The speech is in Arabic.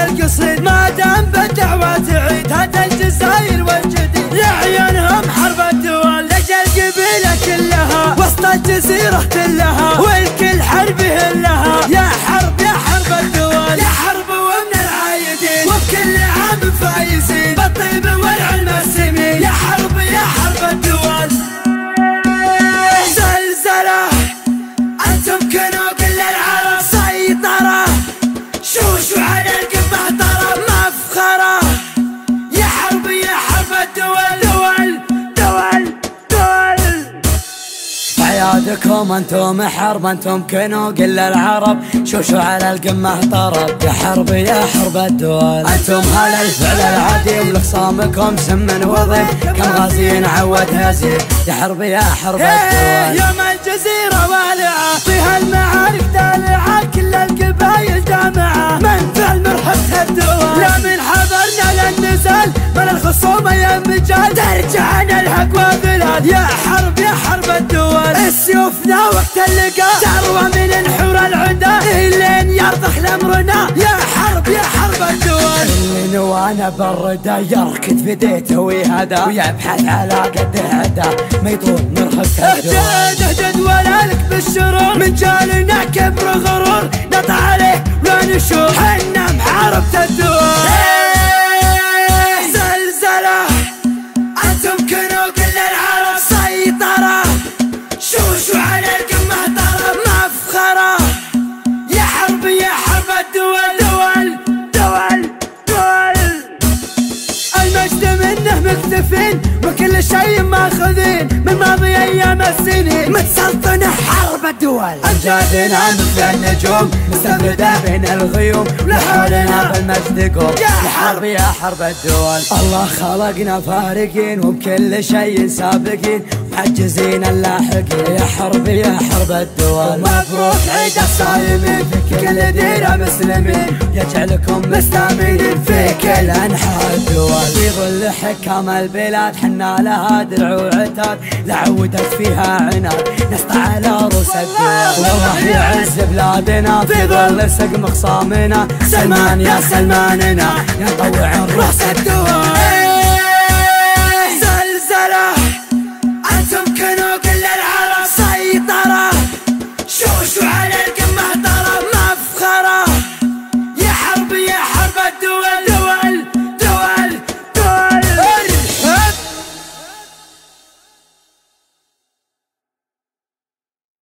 القصيد ما دام بالدعوة تعيد هذا الجزاير والجديد لعيونهم حرب الدول لجل قبيلة كلها وسط الجزيرة كلها والكل حرب لها يا حرب الدول يا حرب ومن العايدين وبكل عام فايزين بالطيب والعلم السمين يا حرب الدول زلزلة انتم كنوا كل العرب سيطرة شوشوا على القمة طرب مفخرة يا حرب الدول عيادكم انتم حرب انتم كنوا كل العرب شوشوا على القمة طرب يا حرب الدول انتم هل الفعل العديم لخصامكم سم وضم كم غازي عود هزيم يا حرب الدول يوم الجزيرة والعة فيها المعارك دالعة كل القبايل جامعة من فعل مرحبة الدول لا من حضرنا للنزال من الخصومة يا مجال ترجعنا الحق وبلاد يا حرب الدول السيوفنا وقت اللقاء ثروة من الحور العدا لين يرضخ لامرنا يا حرب الدول اللي نوانا بالردى يركض في ديته ويهدى ويبحث على قد عدا ما يطول مرحبة الدول اهدد ولا لك بالشرور من جالنا كبر غرور نطع عليه ونشوف حنا محاربة الدول زلزلة انتم كنوا كل العرب سيطرة شوشوا على القمة طرب مفخرة يا حرب الدول المجد منه مكتفين وكل شيء ماخذين من ماضي ايام السنين متسلطنة حرب الدول امجادنا مثل النجوم مستفردة بين الغيوم لحولنا بالمجد قوم يا حرب الدول الله خلقنا فارقين وبكل شيء سابقين محجزين اللاحقين يا حرب الدول مبروك عيد الصايمين في كل ديرة مسلمين يجعلكم مستامين في كل انحاء الدول في ظل حكام البلاد حنا لها درع وعتاد لعودت فيها عناد نسطع على روس الدول والله يعز بلادنا في ظل سقم خصامنا سلمان يا سلماننا يطوع رأس الدول